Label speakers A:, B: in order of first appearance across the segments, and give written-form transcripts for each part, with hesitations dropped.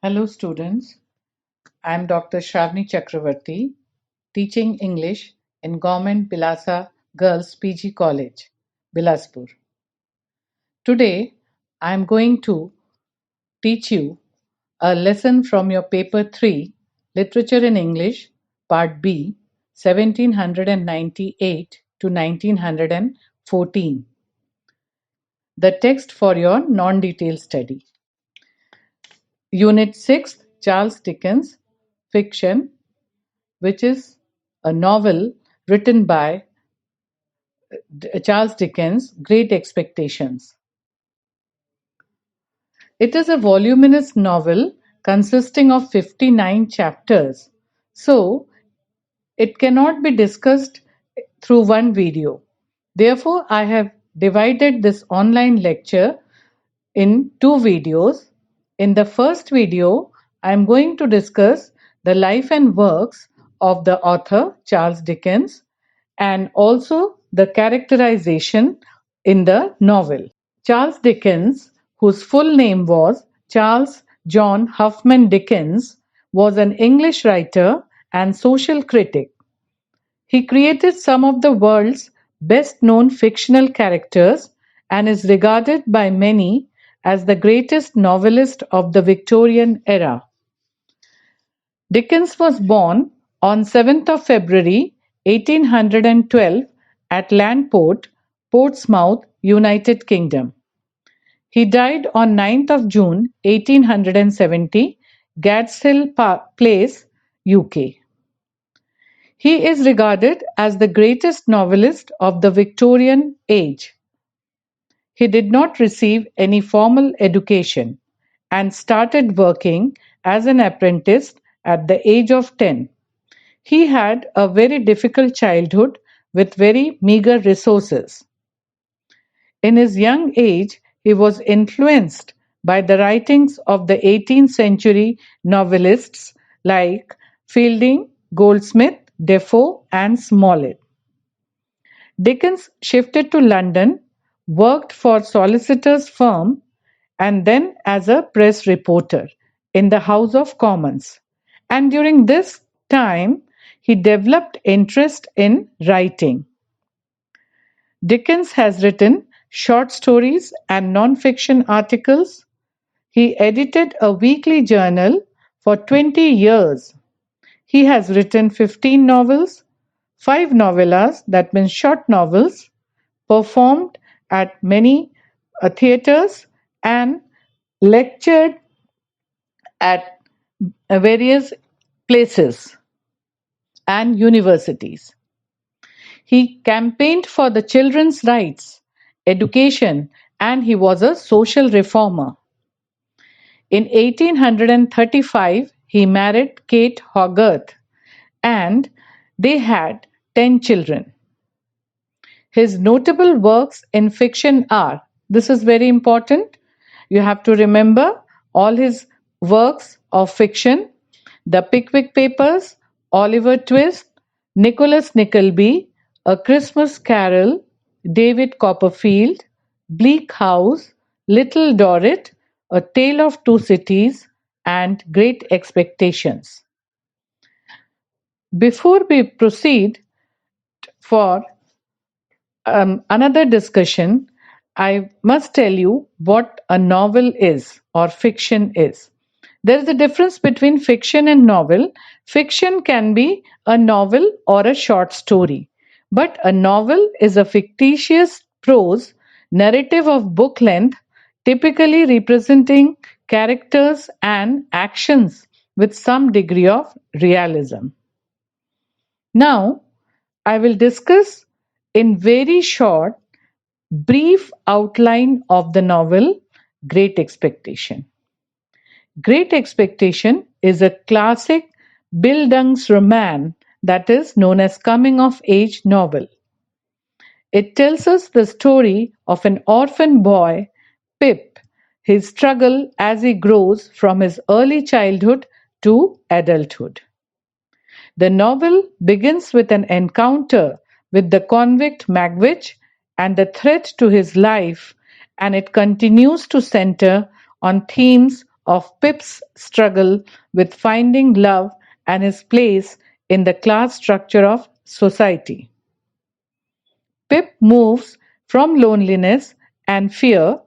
A: Hello students, I am Dr. Shravani Chakravarti, teaching English in Government Bilasa Girls PG College, Bilaspur. Today I am going to teach you a lesson from your paper 3, Literature in English, Part B, 1798 to 1914. The text for your non-detailed study. Unit 6, Charles Dickens, Fiction, which is a novel written by Charles Dickens, Great Expectations. It is a voluminous novel consisting of 59 chapters, so it cannot be discussed through one video. Therefore, I have divided this online lecture in two videos. In the first video, I am going to discuss the life and works of the author Charles Dickens and also the characterization in the novel. Charles Dickens, whose full name was Charles John Huffman Dickens, was an English writer and social critic. He created some of the world's best-known fictional characters and is regarded by many as the greatest novelist of the Victorian era. Dickens was born on 7th of February 1812 at Landport, Portsmouth, United Kingdom. He died on 9th of June 1870, Gadshill Place, UK. He is regarded as the greatest novelist of the Victorian age. He did not receive any formal education and started working as an apprentice at the age of 10. He had a very difficult childhood with very meager resources. In his young age, he was influenced by the writings of the 18th century novelists like Fielding, Goldsmith, Defoe, and Smollett. Dickens shifted to London, worked for solicitors' firm, and then as a press reporter in the House of Commons. And during this time, he developed interest in writing. Dickens has written short stories and non-fiction articles. He edited a weekly journal for 20 years. He has written 15 novels, 5 novellas, that means short novels, performed at many theatres, and lectured at various places and universities. He campaigned for the children's rights, education, and he was a social reformer. In 1835, he married Kate Hogarth, and they had 10 children. His notable works in fiction are, this is very important, you have to remember all his works of fiction: The Pickwick Papers, Oliver Twist, Nicholas Nickleby, A Christmas Carol, David Copperfield, Bleak House, Little Dorrit, A Tale of Two Cities, and Great Expectations. Before we proceed for another discussion, I must tell you what a novel is or fiction is. There is a difference between fiction and novel. Fiction can be a novel or a short story, but a novel is a fictitious prose narrative of book length, typically representing characters and actions with some degree of realism. Now, I will discuss in very short, brief outline of the novel Great Expectation. Great Expectation is a classic Bildungsroman that is known as coming of age novel. It tells us the story of an orphan boy, Pip, his struggle as he grows from his early childhood to adulthood. The novel begins with an encounter with the convict Magwitch and the threat to his life, and it continues to center on themes of Pip's struggle with finding love and his place in the class structure of society. Pip moves from loneliness and fear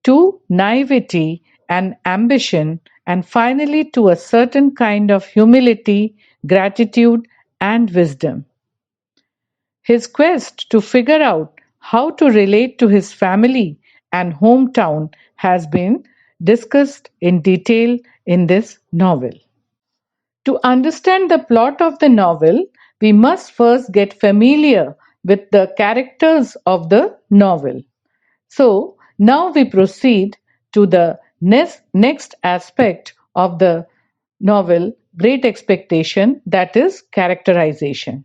A: to naivety and ambition, and finally to a certain kind of humility, gratitude, and wisdom. His quest to figure out how to relate to his family and hometown has been discussed in detail in this novel. To understand the plot of the novel, we must first get familiar with the characters of the novel. So, now we proceed to the next aspect of the novel, Great Expectation, that is characterization.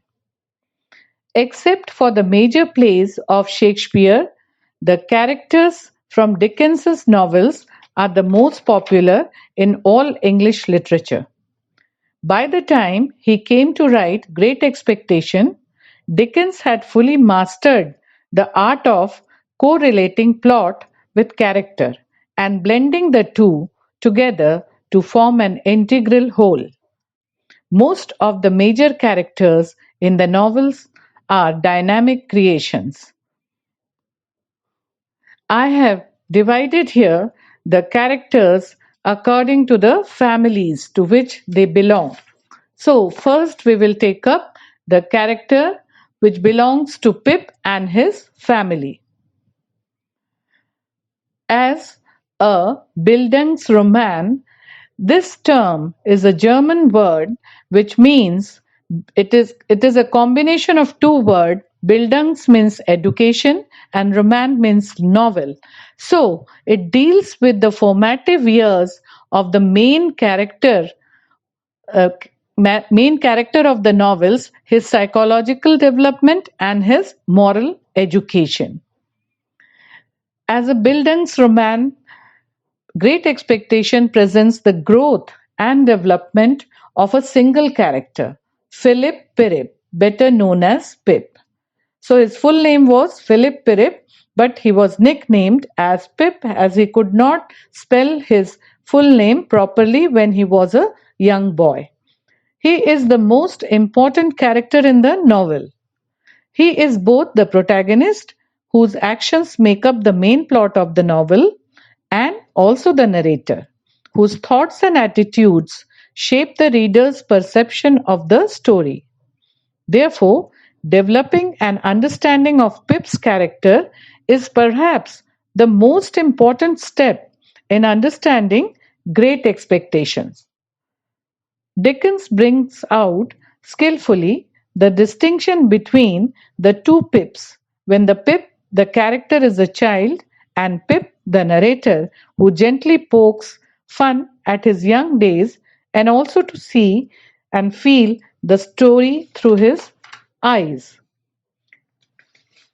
A: Except for the major plays of Shakespeare, the characters from Dickens's novels are the most popular in all English literature. By the time he came to write Great Expectation, Dickens had fully mastered the art of correlating plot with character and blending the two together to form an integral whole. Most of the major characters in the novels are dynamic creations. I have divided here the characters according to the families to which they belong. So, first we will take up the character which belongs to Pip and his family. As a Bildungsroman, this term is a German word which means it is a combination of two words. Bildungs means education and Roman means novel. So it deals with the formative years of the uh, main character of the novels, his psychological development and his moral education. As a Bildungsroman, Great Expectation presents the growth and development of a single character, Philip Pirrip, better known as Pip. So his full name was Philip Pirrip, but he was nicknamed as Pip as he could not spell his full name properly when he was a young boy. He is the most important character in the novel. He is both the protagonist, whose actions make up the main plot of the novel, and also the narrator, whose thoughts and attitudes shape the reader's perception of the story. Therefore, developing an understanding of Pip's character is perhaps the most important step in understanding Great Expectations. Dickens brings out skillfully the distinction between the two Pips, when the Pip, the character, is a child, and Pip, the narrator, who gently pokes fun at his young days, and also to see and feel the story through his eyes.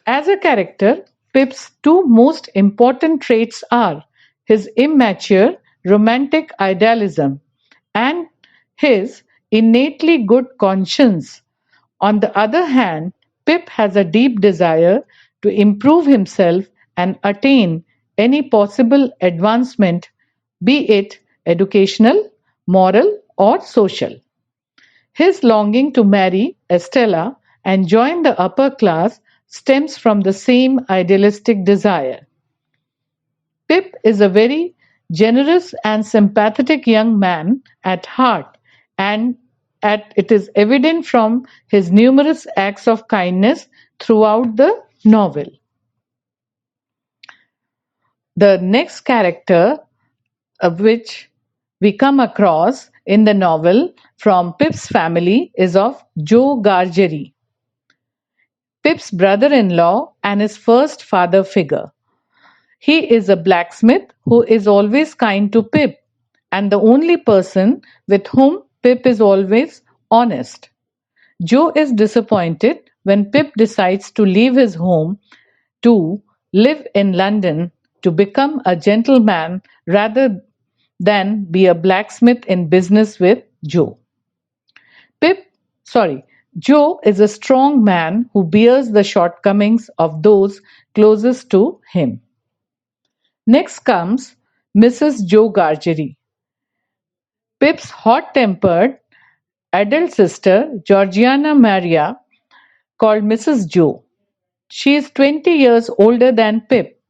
A: As a character, Pip's two most important traits are his immature romantic idealism and his innately good conscience. On the other hand, Pip has a deep desire to improve himself and attain any possible advancement, be it educational, moral, or social. His longing to marry Estella and join the upper class stems from the same idealistic desire. Pip is a very generous and sympathetic young man at heart, and it is evident from his numerous acts of kindness throughout the novel. The next character which we come across in the novel from Pip's family is of Joe Gargery, Pip's brother-in-law and his first father figure. He is a blacksmith who is always kind to Pip, and the only person with whom Pip is always honest. Joe is disappointed when Pip decides to leave his home to live in London to become a gentleman rather than be a blacksmith in business with Joe. Pip, sorry, Joe is a strong man who bears the shortcomings of those closest to him. Next comes Mrs. Joe Gargery. Pip's hot-tempered adult sister, Georgiana Maria, called Mrs. Joe. She is 20 years older than Pip.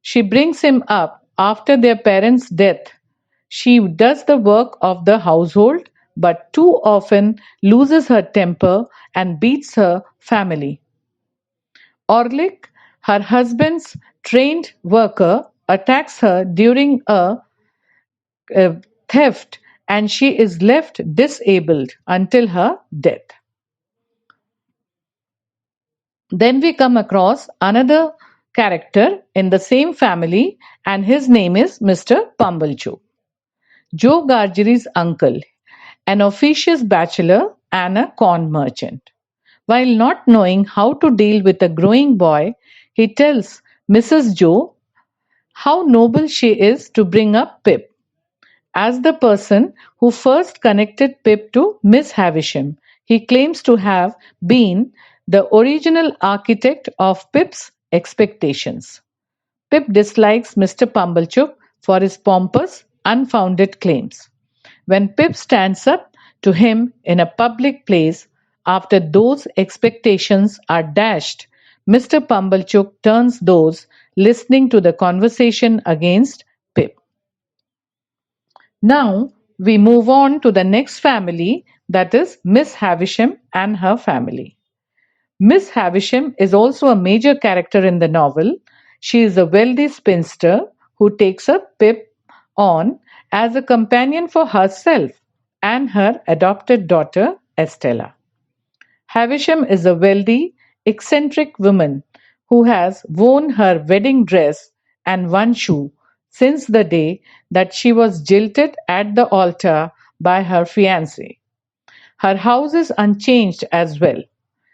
A: She brings him up after their parents' death. She does the work of the household, but too often loses her temper and beats her family. Orlick, her husband's trained worker, attacks her during a theft, and she is left disabled until her death. Then we come across another character in the same family, and his name is Mr. Pumblechook. Joe Gargery's uncle, an officious bachelor and a corn merchant. While not knowing how to deal with a growing boy, he tells Mrs. Joe how noble she is to bring up Pip. As the person who first connected Pip to Miss Havisham, he claims to have been the original architect of Pip's expectations. Pip dislikes Mr. Pumblechook for his pompous, unfounded claims. When Pip stands up to him in a public place after those expectations are dashed, Mr. Pumblechook turns those listening to the conversation against Pip. Now we move on to the next family, that is Miss Havisham and her family. Miss Havisham is also a major character in the novel. She is a wealthy spinster who takes up Pip on as a companion for herself and her adopted daughter Estella. Havisham is a wealthy, eccentric woman who has worn her wedding dress and one shoe since the day that she was jilted at the altar by her fiancé. Her house is unchanged as well.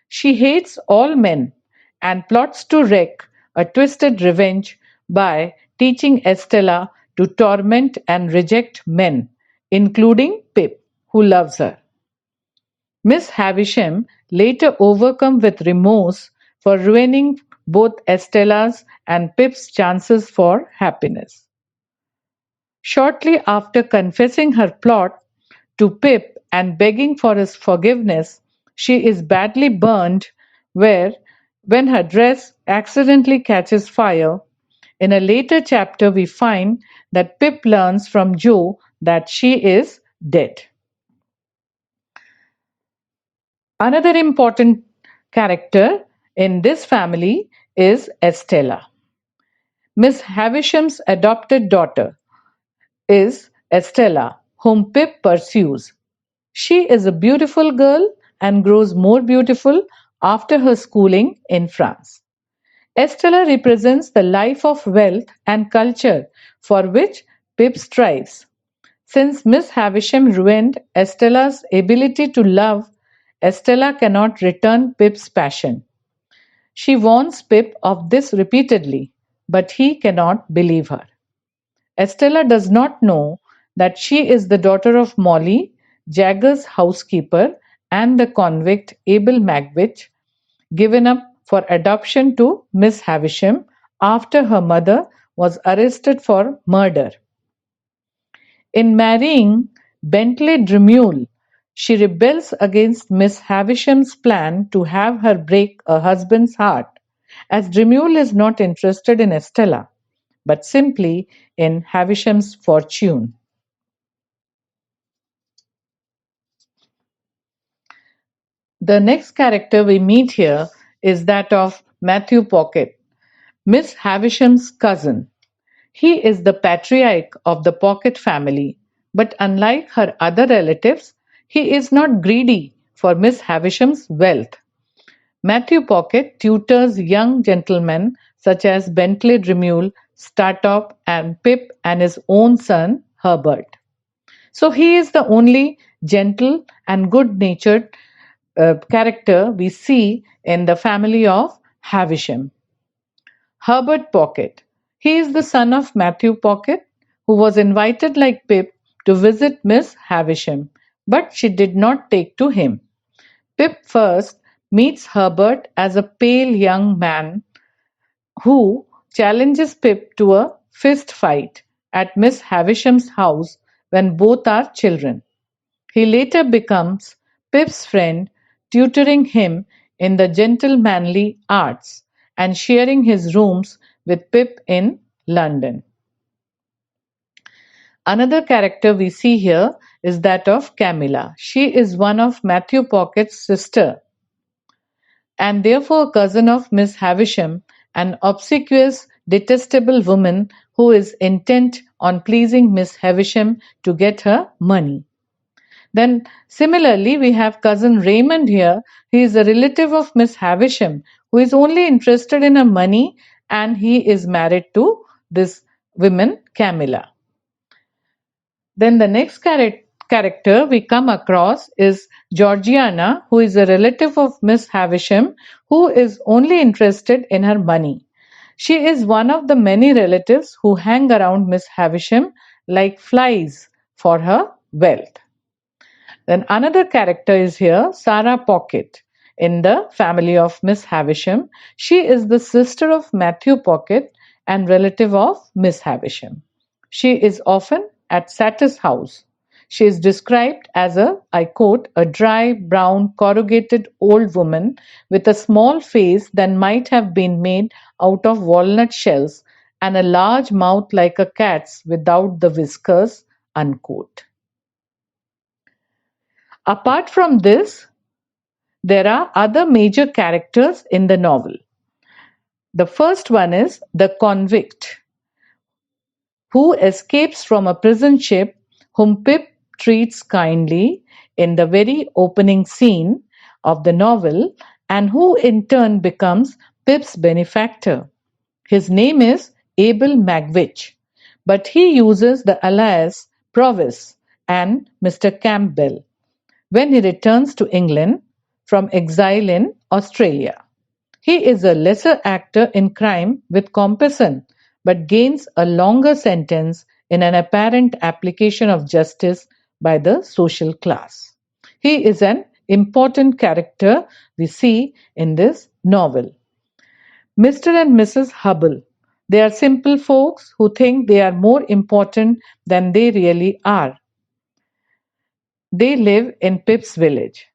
A: She hates all men and plots to wreak a twisted revenge by teaching Estella to torment and reject men, including Pip, who loves her. Miss Havisham, later overcome with remorse for ruining both Estella's and Pip's chances for happiness. Shortly after confessing her plot to Pip and begging for his forgiveness, she is badly burned where when her dress accidentally catches fire. In a later chapter we find that Pip learns from Joe that she is dead. Another important character in this family is Estella. Miss Havisham's adopted daughter is Estella, whom Pip pursues. She is a beautiful girl and grows more beautiful after her schooling in France. Estella represents the life of wealth and culture for which Pip strives. Since Miss Havisham ruined Estella's ability to love, Estella cannot return Pip's passion. She warns Pip of this repeatedly, but he cannot believe her. Estella does not know that she is the daughter of Molly, Jagger's housekeeper, and the convict Abel Magwitch, given up for adoption to Miss Havisham after her mother was arrested for murder. In marrying Bentley Dremule, she rebels against Miss Havisham's plan to have her break a husband's heart, as Dremule is not interested in Estella, but simply in Havisham's fortune. The next character we meet here is that of Matthew Pocket, Miss Havisham's cousin. He is the patriarch of the Pocket family, but unlike her other relatives, he is not greedy for Miss Havisham's wealth. Matthew Pocket tutors young gentlemen such as Bentley Dremule, Startop, and Pip and his own son Herbert. So he is the only gentle and good-natured character we see in the family of Havisham. Herbert Pocket. He is the son of Matthew Pocket, who was invited like Pip to visit Miss Havisham, but she did not take to him. Pip first meets Herbert as a pale young man who challenges Pip to a fist fight at Miss Havisham's house when both are children. He later becomes Pip's friend, tutoring him in the gentlemanly arts and sharing his rooms with Pip in London. Another character we see here is that of Camilla. She is one of Matthew Pocket's sister and therefore a cousin of Miss Havisham, an obsequious, detestable woman who is intent on pleasing Miss Havisham to get her money. Then similarly, we have cousin Raymond here. He is a relative of Miss Havisham who is only interested in her money, and he is married to this woman, Camilla. Then the next character we come across is Georgiana, who is a relative of Miss Havisham, who is only interested in her money. She is one of the many relatives who hang around Miss Havisham like flies for her wealth. Then another character is here, Sarah Pocket, in the family of Miss Havisham. She is the sister of Matthew Pocket and relative of Miss Havisham. She is often at Satis house. She is described as I quote, a dry, brown, corrugated old woman with a small face that might have been made out of walnut shells and a large mouth like a cat's without the whiskers, unquote. Apart from this, there are other major characters in the novel. The first one is the convict, who escapes from a prison ship, whom Pip treats kindly in the very opening scene of the novel, and who in turn becomes Pip's benefactor. His name is Abel Magwitch, but he uses the alias Provis and Mr. Campbell when he returns to England from exile in Australia. He is a lesser actor in crime with Compeyson, but gains a longer sentence in an apparent application of justice by the social class. He is an important character we see in this novel. Mr. and Mrs. Hubble. They are simple folks who think they are more important than they really are. They live in Pip's village.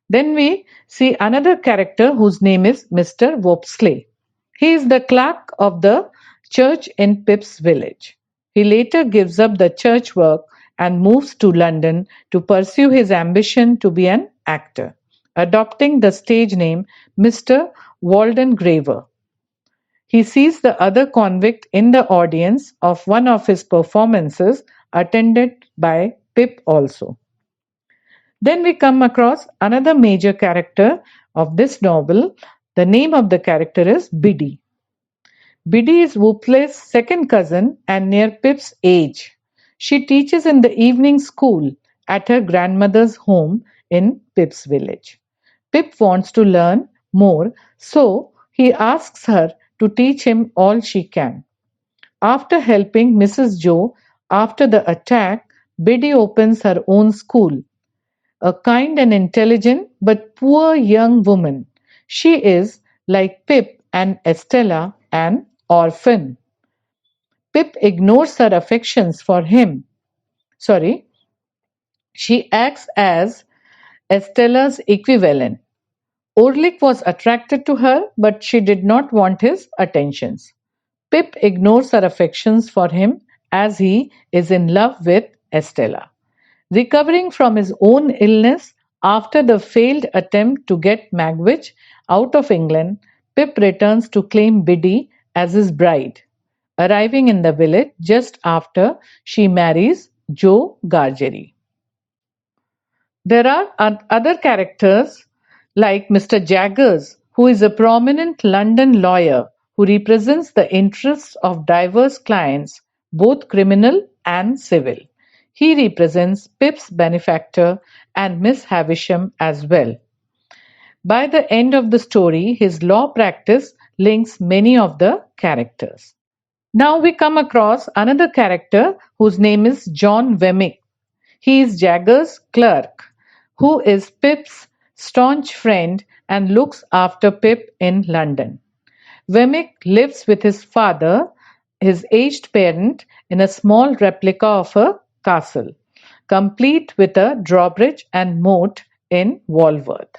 A: Then we see another character whose name is Mr. Wopsley. He is the clerk of the church in Pip's village. He later gives up the church work and moves to London to pursue his ambition to be an actor, adopting the stage name Mr. Waldengraver. He sees the other convict in the audience of one of his performances, attended by Pip also. Then we come across another major character of this novel. The name of the character is Biddy. Biddy is Wopsley's second cousin and near Pip's age. She teaches in the evening school at her grandmother's home in Pip's village. Pip wants to learn more, so he asks her to teach him all she can. After helping Mrs. Joe after the attack, Biddy opens her own school. A kind and intelligent but poor young woman, she is, like Pip and Estella, an orphan. Pip ignores her affections for him. She acts as Estella's equivalent. Orlick was attracted to her, but she did not want his attentions. Pip ignores her affections for him as he is in love with Estella. Recovering from his own illness after the failed attempt to get Magwitch out of England, Pip returns to claim Biddy as his bride, arriving in the village just after she marries Joe Gargery. There are other characters like Mr. Jaggers, who is a prominent London lawyer who represents the interests of diverse clients, both criminal and civil. He represents Pip's benefactor and Miss Havisham as well. By the end of the story, his law practice links many of the characters. Now we come across another character whose name is John Wemmick. He is Jagger's clerk, who is Pip's staunch friend and looks after Pip in London. Wemmick lives with his father, his aged parent, in a small replica of a castle, complete with a drawbridge and moat in Walworth.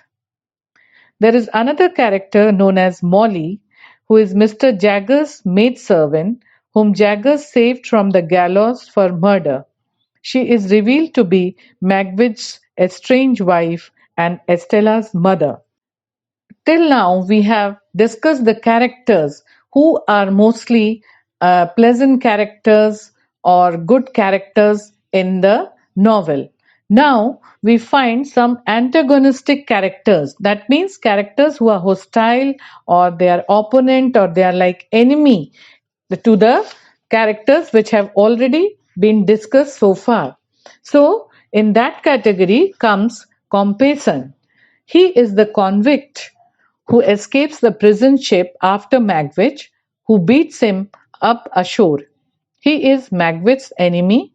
A: There is another character known as Molly, who is Mr. Jaggers' maidservant, whom Jaggers saved from the gallows for murder. She is revealed to be Magwitch's estranged wife and Estella's mother. Till now, we have discussed the characters who are mostly pleasant characters or good characters in the novel. Now, we find some antagonistic characters. That means characters who are hostile or they are opponent or they are like enemy to the characters which have already been discussed so far. So, in that category comes Compeyson. He is the convict who escapes the prison ship after Magwitch, who beats him up ashore. He is Magwitch's enemy,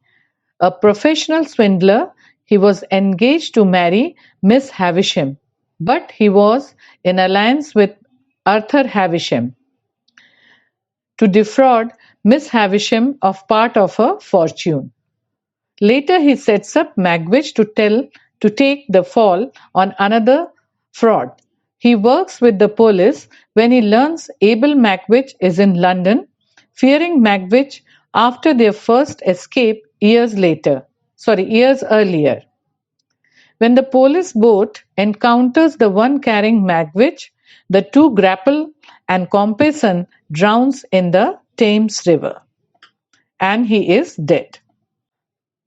A: a professional swindler. He was engaged to marry Miss Havisham, but he was in alliance with Arthur Havisham to defraud Miss Havisham of part of her fortune. Later he sets up Magwitch to take the fall on another fraud. He works with the police when he learns Abel Magwitch is in London, fearing Magwitch after their first escape years earlier. When the police boat encounters the one carrying Magwitch, the two grapple and Compeyson drowns in the Thames River, and he is dead.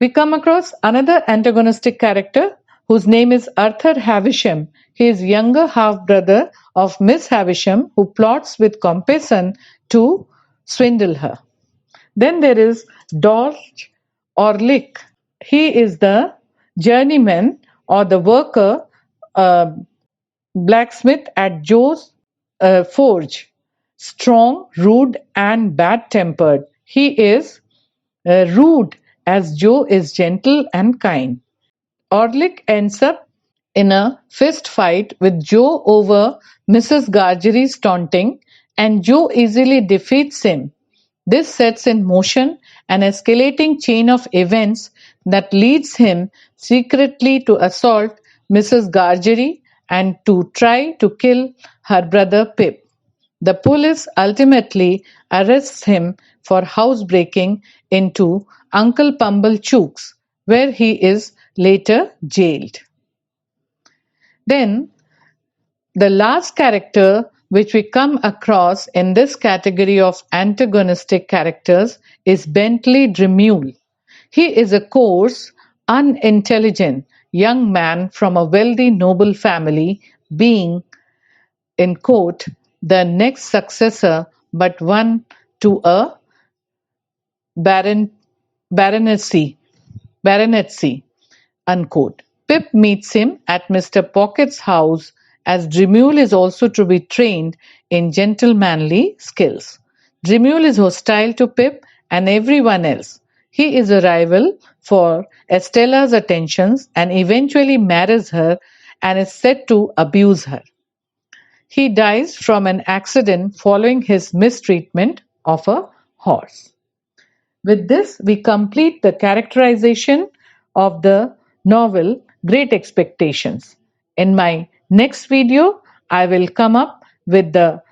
A: We come across another antagonistic character whose name is Arthur Havisham. He is younger half-brother of Miss Havisham who plots with Compeyson to swindle her. Then there is Dorch Orlick. He is the journeyman or the worker blacksmith at Joe's forge. Strong, rude and bad-tempered. He is rude as Joe is gentle and kind. Orlick ends up in a fist fight with Joe over Mrs. Gargery's taunting, and Joe easily defeats him. This sets in motion an escalating chain of events that leads him secretly to assault Mrs. Gargery and to try to kill her brother Pip. The police ultimately arrests him for housebreaking into Uncle Pumblechook's, where he is later jailed. Then, the last character which we come across in this category of antagonistic characters is Bentley Dremule. He is a coarse, unintelligent young man from a wealthy noble family, being, in quote, the next successor but one to a baronetcy, unquote. Pip meets him at Mr. Pocket's house, as Dremule is also to be trained in gentlemanly skills. Dremule is hostile to Pip and everyone else. He is a rival for Estella's attentions and eventually marries her and is said to abuse her. He dies from an accident following his mistreatment of a horse. With this, we complete the characterization of the novel Great Expectations. In my next video, I will come up with the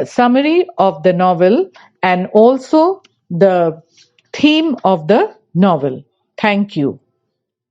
A: summary of the novel and also the theme of the novel. Thank you.